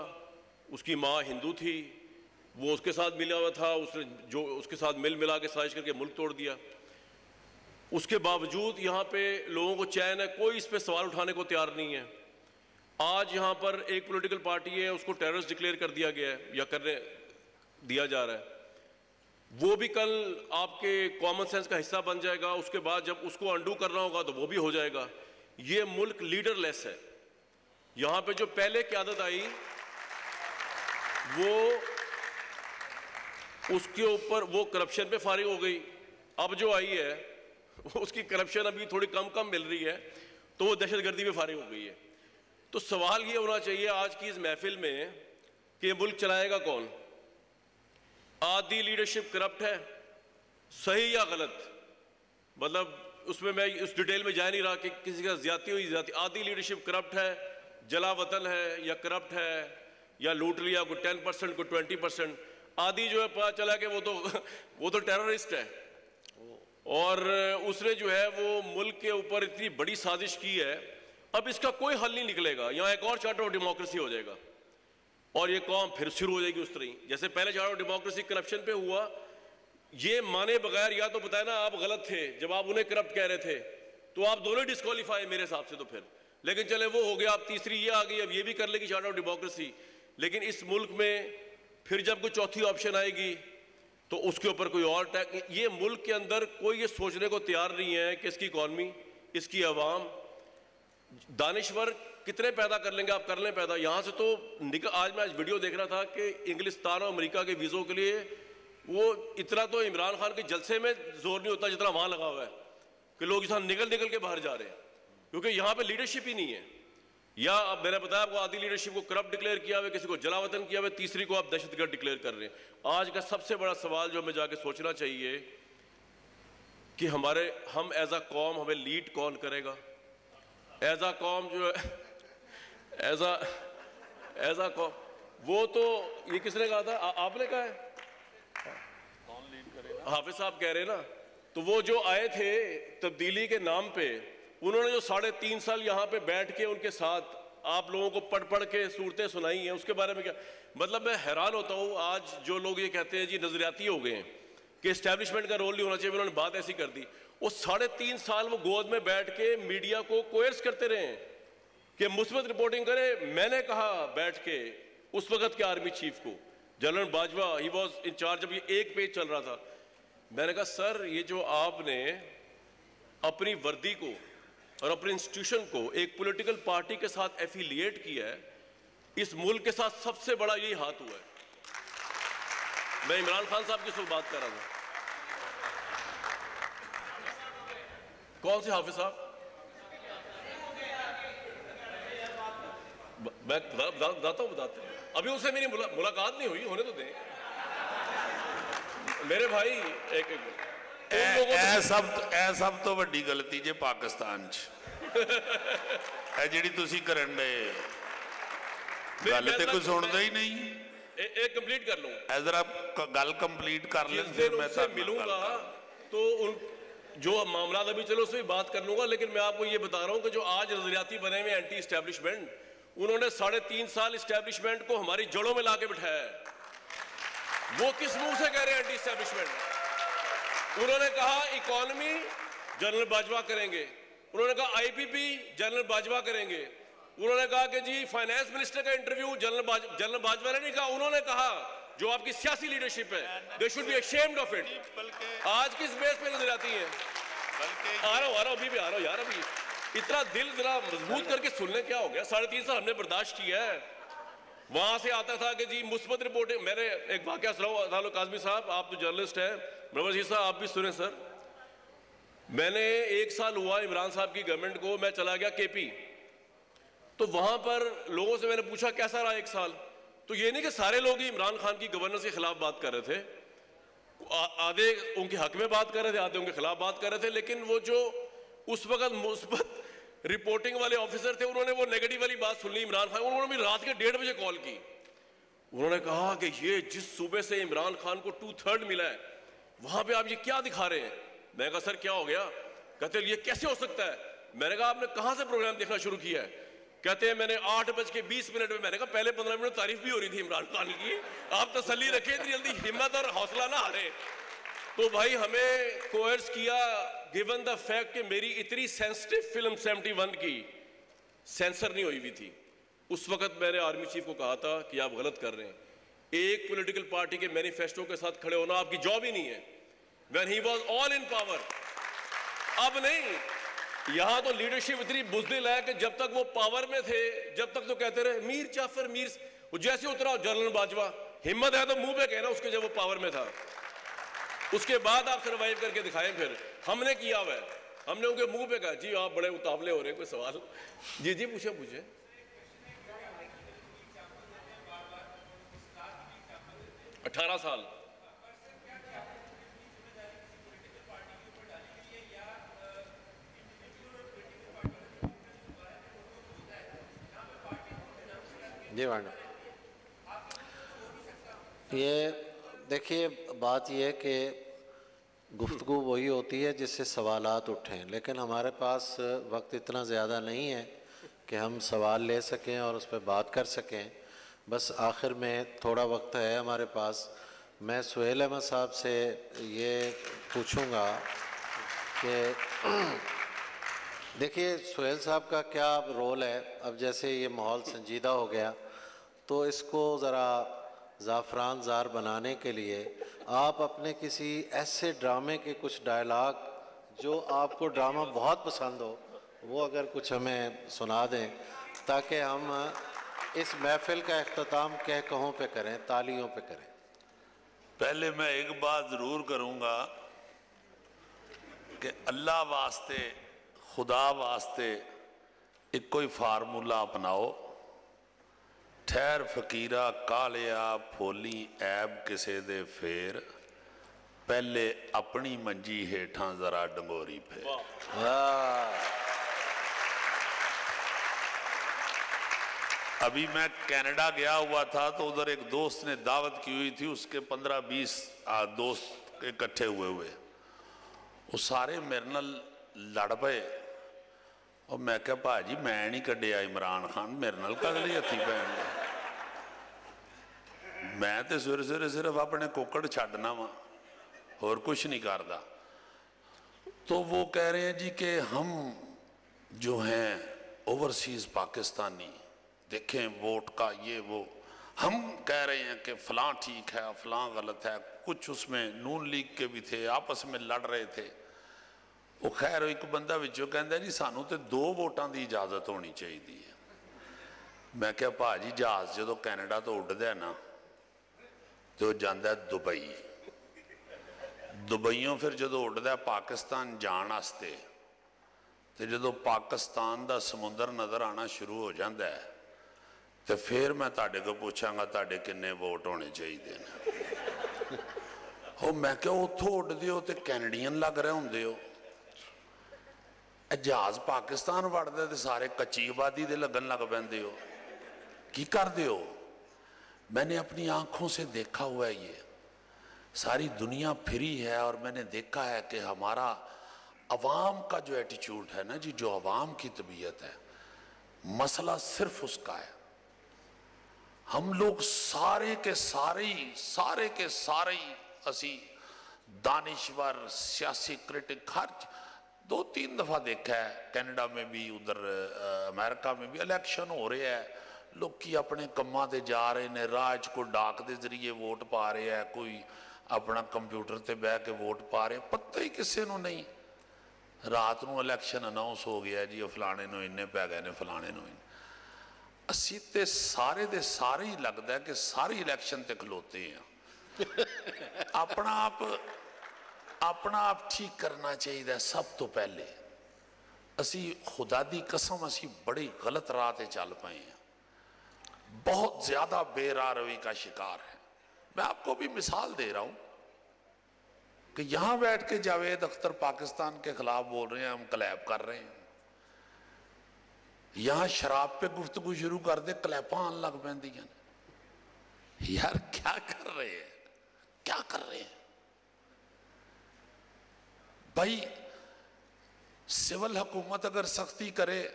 اس کی ماں ہندو تھی، وہ اس کے ساتھ ملا ہوا تھا، اس نے جو اس کے ساتھ مل ملا کے سازش کر کے ملک توڑ دیا۔ اس کے باوجود یہاں پہ لوگوں کو چین ہے، کوئی اس پہ سوال اٹھانے کو تیار نہیں ہے۔ آج یہاں پر ایک پولیٹیکل پارٹی ہے، اس کو ٹیررسٹ ڈکلیئر کر دیا گیا ہے یا کرنے دیا جا رہا ہے، وہ بھی کل آپ کے کامن سینس کا حصہ بن جائے گا، اس کے بعد جب اس کو انڈو کرنا ہوگا تو وہ بھی ہو جائے گا۔ یہ ملک لیڈر لیس ہے، یہاں پہ جو پہلے قیادت آئی وہ اس کے اوپر وہ کرپشن پہ فارغ ہو گئی، اب جو آئی ہے اس کی کرپشن ابھی تھوڑی کم مل رہی ہے تو وہ دہشت گردی پہ فارغ ہو گئی ہے۔ تو سوال یہ ہونا چاہیے آج کی اس محفل میں کہ یہ ملک چلائے گا کون؟ آدھی لیڈرشپ کرپٹ ہے، صحیح یا غلط، مطلب اس میں اس ڈیٹیل میں جا نہیں رہا کہ کسی کا زیادتی ہوئی زیادتی، آدھی لیڈرشپ کرپٹ ہے، جلا وطن ہے یا کرپٹ ہے یا لوٹ لیا کوئی 10% کوئی 20%، آدھی جو ہے پتہ چلا کہ وہ تو ٹیررسٹ ہے، اور اس نے جو ہے وہ ملک کے اوپر اتنی بڑی سازش کی ہے. اب اس کا کوئی حل نہیں نکلے گا. یہاں ایک اور چارٹر آف ڈیموکریسی ہو جائے گا اور یہ قوم پھر شروع ہو جائے گی اس طرح جیسے پہلے چارٹر آف ڈیموکریسی کرپشن پہ ہوا. یہ مانے بغیر یا تو بتائے نا آپ غلط تھے جب آپ انہیں کرپٹ کہہ رہے تھے تو آپ دونوں ڈسکوالیفائی میرے حساب سے. تو پھر لیکن چلے وہ ہو گیا, اب تیسری یہ آ گئی, اب یہ بھی کر لے گی چارٹر آف ڈیموکریسی. لیکن اس ملک میں پھر جب کوئی چوتھی آپشن آئے گی تو اس کے اوپر کوئی اور یہ ملک کے اندر کوئی یہ سوچنے کو تیار نہیں ہے کہ اس کی اکانومی, اس کی عوام, دانشور کتنے پیدا کر لیں گے آپ, کر لیں پیدا. یہاں سے تو آج میں ویڈیو دیکھ رہا تھا کہ انگلستان اور امریکہ کے ویزوں کے لیے وہ اتنا تو عمران خان کے جلسے میں زور نہیں ہوتا جتنا وہاں لگا ہوا ہے کہ لوگ یہاں نکل کے باہر جا رہے ہیں کیونکہ یہاں پہ لیڈرشپ ہی نہیں ہے. یا اب میں نے بتایا آپ کو آدھی لیڈرشپ کو کرپٹ ڈکلیئر کیا ہوا ہے, کسی کو جلا وطن کیا ہوا ہے, تیسری کو آپ دہشت گرد ڈکلیئر کر رہے ہیں. آج کا سب سے بڑا سوال جو ہمیں جا کے سوچنا چاہیے کہ ہم ایز اے قوم ہمیں لیڈ کون کرے گا. ایز اے قوم جو ہے ایز اے قوم وہ تو یہ کس نے کہا تھا, آپ نے کہا ہے, حافظ صاحب کہہ رہے ہیں نا. تو وہ جو آئے تھے تبدیلی کے نام پہ, انہوں نے جو 3.5 سال یہاں پہ بیٹھ کے ان کے ساتھ آپ لوگوں کو پڑھ کے صورتیں سنائی ہیں, اس کے بارے میں کیا مطلب. میں حیران ہوتا ہوں آج جو لوگ یہ کہتے ہیں جی نظریاتی ہو گئے ہیں کہ اسٹیبلشمنٹ کا رول نہیں ہونا چاہیے, انہوں نے بات ایسی کر دی. وہ 3.5 سال وہ گود میں بیٹھ کے میڈیا کو کوئرس کرتے رہے ہیں کہ مثبت رپورٹنگ کرے. میں نے کہا بیٹھ کے اس وقت کے آرمی چیف کو, general Bajwa, he was in charge, جب یہ ایک پیج چل رہا تھا, میں نے کہا سر یہ جو آپ نے اپنی وردی کو اور اپنے انسٹیٹیوشن کو ایک پولیٹیکل پارٹی کے ساتھ ایفیلیٹ کیا ہے, اس ملک کے ساتھ سب سے بڑا یہی ہاتھ ہوا ہے. میں عمران خان صاحب کی اس وقت بات کر رہا تھا. کون سے حافظ صاحب؟ میں بتاتا ہوں ابھی ان سے میری ملاقات نہیں ہوئی, ہونے تو دیں میرے بھائی. اے سب تو وڈی غلطی جے پاکستان چ اے جڑی تسی کرن دے گل تے کوئی سندا ہی نہیں. ایک کمپلیٹ کر لوں, اے ذرا گل کمپلیٹ کر لیں پھر میں سے ملوں گا تو ان جو معاملات ابھی چلو اس سے بھی بات کر لوں گا. لیکن میں آپ کو یہ بتا رہا ہوں کہ جو آج نظریاتی بنے ہوئے اینٹی اسٹیبلشمنٹ, انہوں نے 3.5 سال اسٹیبلشمنٹ کو ہماری جڑوں میں لا کے بٹھایا ہے. وہ کس منہ سے کہہ رہے ہیں اینٹی اسٹیبلشمنٹ؟ انہوں نے کہا اکانومی جنرل باجوہ کریں گے, انہوں نے کہا آئی پی پی جنرل باجوہ کریں گے, انہوں نے کہا کہ جی فائنانس منسٹر کا انٹرویو جنرل باجوہ نے نہیں کہا, انہوں نے کہا جو آپ کی سیاسی لیڈرشپ ہے they should be ashamed of it. آج کس بیس پہ نظر آتی ہیں؟ آ رہا ہوں ابھی بھی آ رہا ہوں یار. ابھی اتنا دل ذرا مضبوط کر کے سننے کیا ہو گیا. 3.5 سال ہم نے برداشت کیا ہے. وہاں سے آتا تھا کہ جی مثبت رپورٹنگ. میں نے ایک واقعہ سنا ہوں, کاظمی صاحب آپ تو جرنلسٹ ہیں, منور جی صاحب آپ بھی سنیں سر. میں نے 1 سال ہوا عمران صاحب کی گورنمنٹ کو, میں چلا گیا کے پی, تو وہاں پر لوگوں سے میں نے پوچھا کیسا رہا 1 سال. تو یہ نہیں کہ سارے لوگ ہی عمران خان کی گورننس کے خلاف بات کر رہے تھے, آدھے ان کے حق میں بات کر رہے تھے, آدھے ان کے خلاف بات کر رہے تھے. لیکن وہ جو اس وقت مثبت رپورٹنگ والے آفیسر تھے, انہوں نے وہ نیگیٹو والی بات سن لی عمران خان. انہوں نے بھی رات کے 1:30 بجے کال کی, انہوں نے کہا کہ یہ جس صوبے سے عمران خان کو 2/3 ملا ہے وہاں پہ آپ یہ کیا دکھا رہے ہیں. میں نے کہا سر کیا ہو گیا؟ کہتے ہیں یہ کیسے ہو سکتا ہے. میں نے کہا آپ نے کہاں سے پروگرام دیکھنا شروع کیا ہے؟ کہتے ہیں میں نے 8:20 میں. میں نے کہا پہلے 15 منٹ تعریف بھی ہو رہی تھی عمران خان کی, آپ تسلی رکھیں, اتنی جلدی ہمت اور حوصلہ نہ ہارے. تو بھائی ہمیں کوئرس کیا گیون دا فیکٹ کہ میری اتنی سینسٹیو فلم 71 کی سینسر نہیں ہوئی تھی. اس وقت میں نے آرمی چیف کو کہا تھا کہ آپ غلط کر رہے ہیں, ایک پولیٹیکل پارٹی کے مینیفیسٹو کے ساتھ کھڑے ہونا آپ کی جاب ہی نہیں ہے. when he was all in power. اب نہیں, یہاں تو لیڈرشپ اتنی بزدل ہے کہ جب تک وہ پاور میں تھے جب تک تو کہتے رہے میر جعفر میر. وہ جیسے اترا جنرل باجوہ, ہمت ہے تو منہ پہ کہنا اس کے جب وہ پاور میں تھا, اس کے بعد آپ سروائیو کر کے دکھائیں. پھر ہم نے کیا ہوا ہے, ہم نے ان کے منہ پہ کہا جی آپ بڑے اتاولے ہو رہے ہیں, کوئی سوال؟ جی پوچھیں. 18 سال جی میڈم. یہ دیکھیے بات یہ ہے کہ گفتگو وہی ہوتی ہے جس سے سوالات اٹھیں، لیکن ہمارے پاس وقت اتنا زیادہ نہیں ہے کہ ہم سوال لے سکیں اور اس پہ بات کر سکیں. بس آخر میں تھوڑا وقت ہے ہمارے پاس. میں سہیل احمد صاحب سے یہ پوچھوں گا کہ دیکھیے سہیل صاحب کا کیا رول ہے. اب جیسے یہ ماحول سنجیدہ ہو گیا تو اس کو ذرا زعفران زار بنانے کے لیے آپ اپنے کسی ایسے ڈرامے کے کچھ ڈائلاگ جو آپ کو ڈرامہ بہت پسند ہو وہ اگر کچھ ہمیں سنا دیں تاکہ ہم اس محفل کا اختتام کہوں پہ کریں، تالیوں پہ کریں. پہلے میں ایک بات ضرور کروں گا کہ اللہ واسطے، خدا واسطے ایک کوئی فارمولہ اپناؤ. ٹھہر فقیرہ کالیا پھولی عیب کسے دے پھیر، پہلے اپنی منجی ہیٹھاں ذرا ڈنگوری پھیر. ابھی میں کینیڈا گیا ہوا تھا تو ادھر ایک دوست نے دعوت کی ہوئی تھی، اس کے 15-20 دوست اکٹھے ہوئے وہ سارے میرے نال لڑ پئے. اور میں کہا بھاجی میں نہیں کڈیا عمران خان، میرے نال کدلی ہتھی پہن لے. میں تے سویرے صرف اپنے کوکڑ چھڈنا وا، اور کچھ نہیں کردا. تو وہ کہہ رہے ہیں جی کہ ہم جو ہیں اوورسیز پاکستانی، دیکھیں ووٹ کا یہ وہ، ہم کہہ رہے ہیں کہ فلاں ٹھیک ہے فلاں غلط ہے. کچھ اس میں نون لیگ کے بھی تھے، آپس میں لڑ رہے تھے. وہ خیر ایک بندہ وچوں کہندا جی سانوں تے 2 ووٹاں دی اجازت ہونی چاہیے. میں کہا بھاجی جہاز جدو کینیڈا تو اڈدا ہے نا تو جاندا ہے دبئی، دبئیوں پھر جدو اڈدا ہے پاکستان جان واسطے، تو جدو پاکستان دا سمندر نظر آنا شروع ہو جاندا ہے تو پھر میں تاڑے کو پوچھاں گا تاڑے کنے ووٹ ہونے چاہیے. میں کہا اتھو اڈ دیو تے کینیڈین لگ رہے ہوں دیو، جہاز پاکستان وڑ دے تے سارے کچی آبادی دے لگن لگ پین دیو، کی کر دیو. میں نے اپنی آنکھوں سے دیکھا ہوا ہے، یہ ساری دنیا پھری ہے اور میں نے دیکھا ہے کہ ہمارا عوام کا جو ایٹیچیوڈ ہے نا جی، جو عوام کی طبیعت ہے، مسئلہ صرف اس کا ہے. ہم لوگ سارے کے سارے اسی دانشور سیاسی کرٹک ہر 2-3 دفعہ دیکھا ہے، کینیڈا میں بھی ادھر امریکہ میں بھی الیکشن ہو رہے ہیں، لوگ کی اپنے کماں دے جا رہے ہیں، راج کو ڈاک دے ذریعے ووٹ پا رہے ہیں، کوئی اپنا کمپیوٹر تے بہ کے ووٹ پا رہے ہیں، پتہ ہی کسے نو نہیں. رات نو الیکشن اناؤنس ہو گیا جی فلانے نو اننے پہ گئے نے فلانے نو اننے. اسی تے سارے دے سارے ہی لگتا ہے کہ ساری الیکشن تے کھلوتے ہیں. اپنا آپ ٹھیک کرنا چاہیے سب تو پہلے. اسی خدا دی قسم اسی بڑی غلط راہ تے چل پائے ہیں، بہت زیادہ بے راہ روی کا شکار ہے. میں آپ کو بھی مثال دے رہا ہوں کہ یہاں بیٹھ کے جاوید اختر پاکستان کے خلاف بول رہے ہیں، ہم کلیپ کر رہے ہیں. یہاں شراب پہ گفتگو شروع کر دے کلیپاں آن لگ پہن دیا. یار کیا کر رہے ہیں، کیا کر رہے ہیں بھائی. سول حکومت اگر سختی کرے،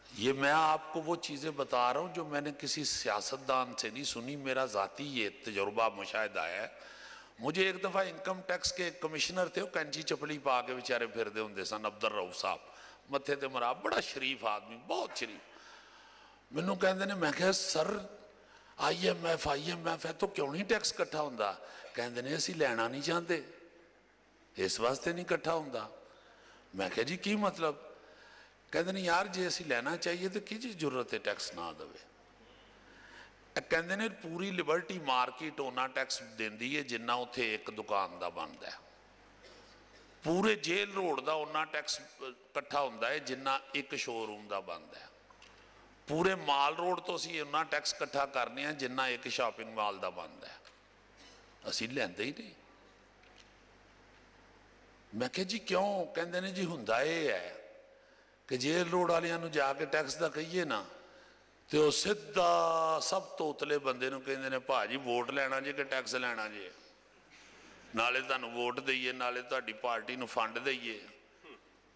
یہ میں آپ کو وہ چیزیں بتا رہا ہوں جو میں نے کسی سیاستدان سے نہیں سنی، میرا ذاتی یہ تجربہ مشاہدہ ہے. مجھے ایک دفعہ انکم ٹیکس کے کمشنر تھے، وہ کینچی چپڑی پا کے بیچارے پھر دے ہوں سن، عبدالرؤف صاحب متھے تے مراب، بڑا شریف آدمی، بہت شریف. مینوں کہندے نے، میں کہا سر IMF ہے تو کیوں نہیں ٹیکس کٹھا ہوندا؟ کہندے نے اسی لینا نہیں چاہتے، اس واسطے نہیں کٹھا ہوندا. میں کہا جی کی مطلب؟ کہندے نے یار جی اسی لینا چاہیے تو کی جی ضرورت ہے ٹیکس نہ دوے. کہندے نے پوری لبرٹی مارکیٹ اونا ٹیکس دیندی ہے جنہ اتھے ایک دکان دا بندا ہے، پورے جیل روڈ دا اونا ٹیکس کٹھا ہوندا ہے جنہ ایک شو روم دا بندا ہے، پورے مال روڈ تو اسی اونا ٹیکس کٹھا کرنے ہیں جنہ ایک شاپنگ مال دا بندا ہے. اسی لیندے ہی نہیں. میں کہا جی کیوں؟ کہندے نے جی ہوندا یہ ہے کہ جیل روڈ والیاں نو جا کے ٹیکس دا کہیے نا تو وہ سدھا سب تو اتلے بندے نو کہندے نے بھاجی ووٹ لینا جی کہ ٹیکس لینا جی. ਨਾਲੇ ਤੁਹਾਨੂੰ ਵੋਟ ਦਈਏ, ਨਾਲੇ ਤੁਹਾਡੀ ਪਾਰਟੀ ਨੂੰ ਫੰਡ ਦਈਏ,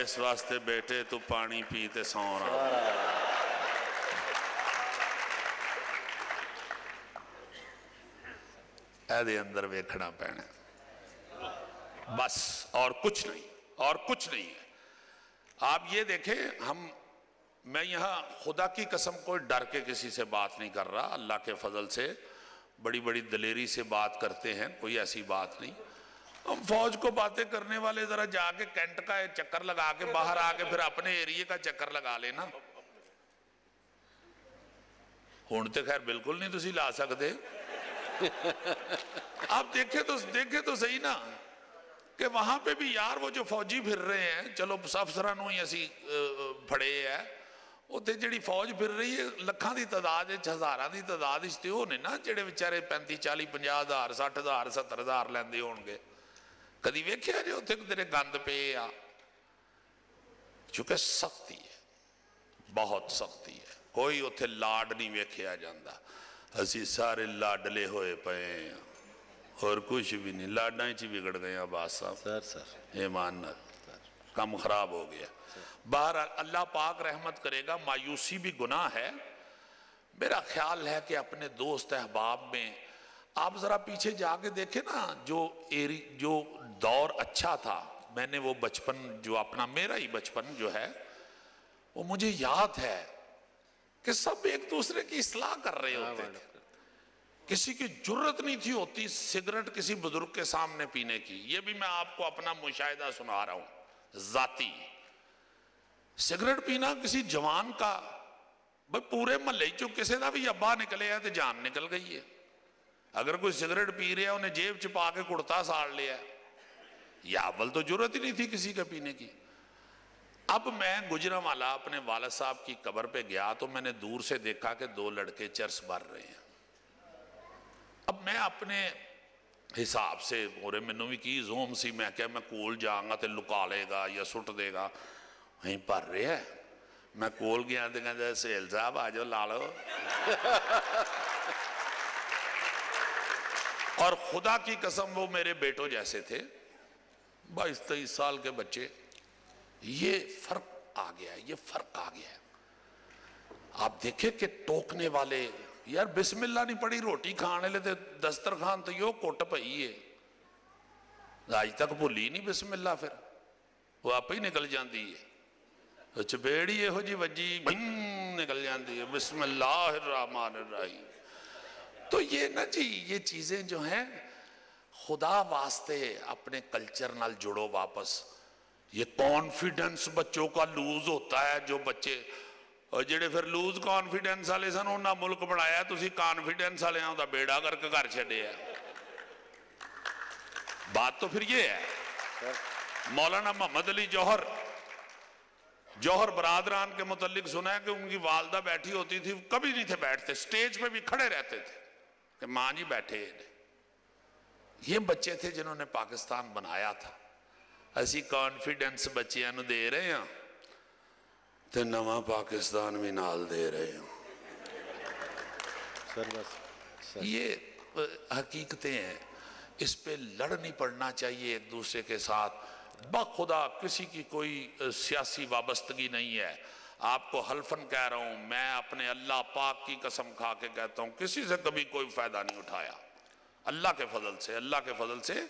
اس واسطے بیٹے تو پانی پی تے سو رہا اے دے اندر ویکھنا پینا بس، اور کچھ نہیں، اور کچھ نہیں ہے۔ آپ یہ دیکھیں، میں یہاں خدا کی قسم کوئی ڈر کے کسی سے بات نہیں کر رہا، اللہ کے فضل سے بڑی بڑی دلیری سے بات کرتے ہیں، کوئی ایسی بات نہیں۔ ہم فوج کو باتیں کرنے والے ذرا جا کے کینٹ کا چکر لگا کے باہر آ کے پھر اپنے ایریے کا چکر لگا لینا۔ ہون تے خیر بالکل نہیں تسی لا سکتے۔ آپ دیکھیں تو صحیح نا کہ وہاں پہ بھی یار وہ جو فوجی پھر رہے ہیں، چلو افسرانوں ہی اسی پھڑے ہیں، اتنے جڑی فوج پھر رہی ہے لکھاں دی تعداد ہزاراں دی تعداد تے ہونے نا جڑے بیچارے 35 40 50 ہزار 60 ہزار 70 ہزار لیندے ہون گے۔ کدی ویکھیا جے اتنے تیرے گند پے آ؟ چونکہ سختی ہے، بہت سختی ہے، کوئی اتنے لاڈ نہیں ویکھیا جاندہ۔ اسی سارے لاڈلے ہوئے پے ہیں اور کچھ بھی نہیں، لاڈاں ہی بگڑ گئے عباس صاحب، ایمان نہ کم خراب ہو گیا۔ بہرحال اللہ پاک رحمت کرے گا، مایوسی بھی گناہ ہے۔ میرا خیال ہے کہ اپنے دوست احباب میں آپ ذرا پیچھے جا کے دیکھیں نا، جو دور اچھا تھا، میں نے وہ بچپن جو اپنا میرا ہی بچپن جو ہے وہ مجھے یاد ہے کہ سب ایک دوسرے کی اصلاح کر رہے ہوتے تھے، کسی کی جرت نہیں تھی ہوتی سگریٹ کسی بزرگ کے سامنے پینے کی۔ یہ بھی میں آپ کو اپنا مشاہدہ سنا رہا ہوں ذاتی۔ سگریٹ پینا کسی جوان کا، بھئی پورے محلے چو کسی دا بھی ابا نکلے ہے تو جان نکل گئی ہے۔ اگر کوئی سگریٹ پی رہا ہے انہیں جیب چپا کے کڑتا ساڑ لیا ہے، یا اول تو جرت ہی نہیں تھی کسی کے پینے کی۔ اب میں گجرانوالہ اپنے والد صاحب کی قبر پہ گیا تو میں نے دور سے دیکھا کہ 2 لڑکے چرس بھر رہے ہیں۔ اب میں اپنے حساب سے مورے منوں بھی کی زوم سی میں کہا میں کول جاؤں گا تے لکا لے گا یا سٹ دے گا، وہیں پر رہے ہیں۔ میں کول گیا تو کہا سہیل صاحب آجو لالو۔ اور خدا کی قسم وہ میرے بیٹوں جیسے تھے، 22-23 سال کے بچے۔ یہ فرق آ گیا ہے، یہ فرق آ گیا ہے۔ آپ دیکھیں کہ ٹوکنے والے، یار بسم اللہ نہیں پڑی روٹی کھانے لے تے دسترخوان تو یو کوٹ پئی ہے، آج تک بھولی نہیں بسم اللہ، پھر وہ آپ ہی نکل جاندی ہے، چپیڑی یہ ہو جی وجی نکل جاندی ہے، بسم اللہ الرحمن الرحیم۔ تو یہ نا جی یہ چیزیں جو ہیں خدا واسطے اپنے کلچر نال جڑو واپس۔ یہ کانفیڈنس بچوں کا لوز ہوتا ہے، جو بچے اور جڑے پھر لوز کانفیڈنس والے سن انہاں ملک بنایا، تسی کانفیڈنس والے ہاں دا بیڑا کر کے گھر چھڈے ہے۔ بات تو پھر یہ ہے۔ مولانا محمد علی جوہر برادران کے متعلق سنا ہے کہ ان کی والدہ بیٹھی ہوتی تھی، کبھی نہیں تھے بیٹھتے، سٹیج پہ بھی کھڑے رہتے تھے کہ ماں جی بیٹھے ہیں۔ یہ بچے تھے جنہوں نے پاکستان بنایا تھا۔ اسی کانفیڈنس بچیاں نو دے رہے ہیں تے نواں پاکستان بھی نال دے رہے ہیں۔ یہ حقیقتیں ہیں، اس پہ لڑ نہیں پڑنا چاہیے ایک دوسرے کے ساتھ۔ بخدا کسی کی کوئی سیاسی وابستگی نہیں ہے۔ آپ کو حلفاً کہہ رہا ہوں، میں اپنے اللہ پاک کی قسم کھا کے کہتا ہوں کسی سے کبھی کوئی فائدہ نہیں اٹھایا۔ اللہ کے فضل سے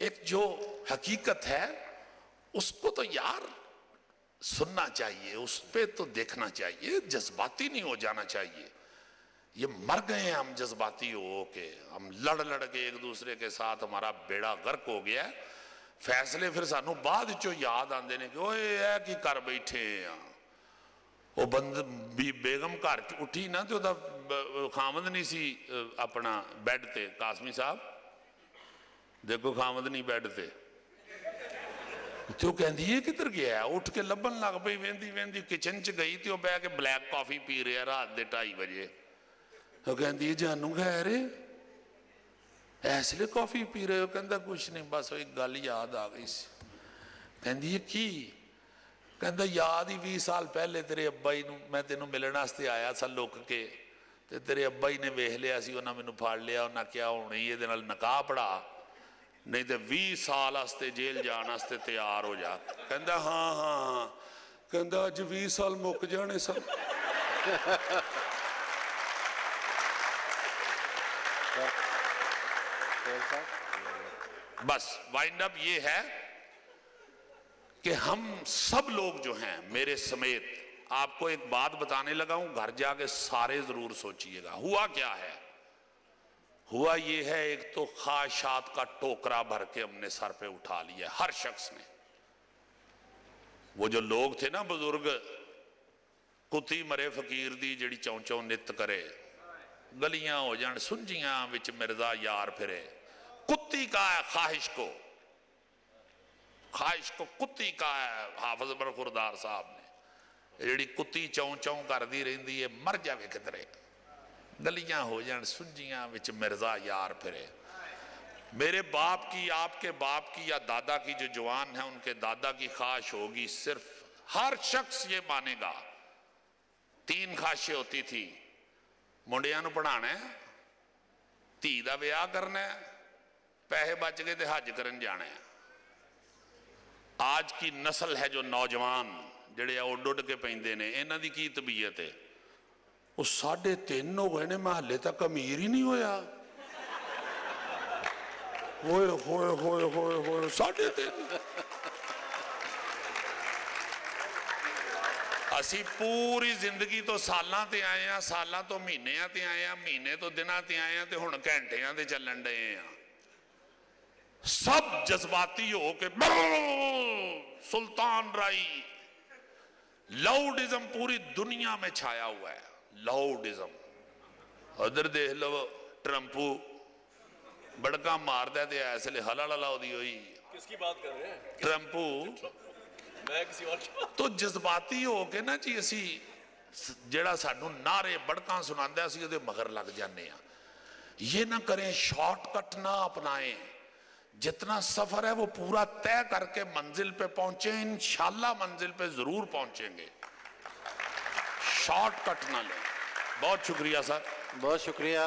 ایک جو حقیقت ہے اس کو تو یار سننا چاہیے، اس پہ تو دیکھنا چاہیے، جذباتی نہیں ہو جانا چاہیے۔ یہ مر گئے ہیں ہم جذباتی ہو کے، ہم لڑ کے ایک دوسرے کے ساتھ ہمارا بیڑا غرق ہو گیا ہے۔ فیصلے پھر سانو بعد چو یاد آندے نے کہ اوے اے کی کر بیٹھے ہیں۔ وہ بیگم گھر اٹھی نا تو خامد نہیں سی اپنا بیڈ تے، قاسمی صاحب دیکھو خامد نہیں بیڈ تے، تو کہندی یہ کدھر گیا ہے؟ اٹھ کے لبن لگ پئی، ویندی کچن چ گئی تے وہ بہ کے بلیک کافی پی رہے رات دے 2:30 بجے۔ تو کہندی جانو خیر ایسے لئے کافی پی رہے ہو؟ کہندہ کچھ نہیں، بس ایک گل یاد آ گئی سی۔ کہندی یہ کی؟ کہندہ یاد ہی 20 سال پہلے تیرے ابا ہی میں تینوں ملنا ستے آیا سا لوک کے، تیرے ابا ہی نے ویکھ لیا سی، انہاں مینوں پھاڑ لیا، انہاں کیا ہونی یہ دے نال نکاح پڑھا نہیں تو 20 سال واسطے جیل جان واسطے تیار ہو جا. کہندا ہاں ہاں ہاں. کہندا اج 20 سال مک جانے سن. بس وائنڈ اپ یہ ہے کہ ہم سب لوگ جو ہیں میرے سمیت، آپ کو ایک بات بتانے لگا ہوں، گھر جا کے سارے ضرور سوچئے گا. ہوا کیا ہے؟ ہوا یہ ہے، ایک تو خواہشات کا ٹوکرا بھر کے ہم نے سر پہ اٹھا لیا ہر شخص نے. وہ جو لوگ تھے نا بزرگ، کتی مرے فقیر دی جڑی چون چون نت کرے، گلیاں ہو جان سنجیاں وچ مرزا یار پھرے. کتی کا ہے خواہش کو، خواہش کو کتی کا ہے. حافظ برخوردار صاحب نے جڑی کتی چون چون کر دی رہندی ہے، مر جاوے کدرے. گلیاں ہو جان سنجیاں وچ مرزا یار پھرے. میرے باپ کی، آپ کے باپ کی یا دادا کی جو جوان ہیں ان کے دادا کی خواہش ہوگی، صرف ہر شخص یہ مانے گا 3 خواہشیں ہوتی تھی. منڈیاں نو پڑھانا ہے، دھی دا بیاہ کرنا ہے، پیسے بچ گئے تے حج کرن جانا ہے. آج کی نسل ہے جو نوجوان جڑے اڈ اڈ کے پیندے نے، انہاں دی کی طبیعت ہے؟ وہ 3.5 ہو گئے نے، میں ہلے تک امیر ہی نہیں ہویا. ہوئے ہوئے ہوئے ہوئے ہوئے 3.5. اسی پوری زندگی تو سالاں تے آئے ہیں، سالاں تو مہینیاں تے آئے ہیں، مہینے تو دناں تے آئے ہیں، تے ہن گھنٹیاں تے چلن ڈے ہیں. سب جذباتی ہو کے سلطان رائی. لاؤڈزم پوری دنیا میں چھایا ہوا ہے. لاؤڈزم ادھر دیکھ لو، ٹرمپو بڑکا مار دے دے ایسے لے حلال اللہ دی ہوئی. کس کی بات کر رہے ہیں؟ ٹرمپو. میں کسی اور کی. تو جذباتی ہو کے نا جی اسی جڑا سانو نعرے بڑکاں سناندے اسی ادھے مگر لگ جانے ہیں. یہ نہ کریں، شارٹ کٹ نہ اپنائیں. جتنا سفر ہے وہ پورا طے کر کے منزل پہ پہنچیں. انشاءاللہ منزل پہ ضرور پہنچیں گے. شارٹ کٹ نہ لیں. بہت شکریہ سر. بہت شکریہ.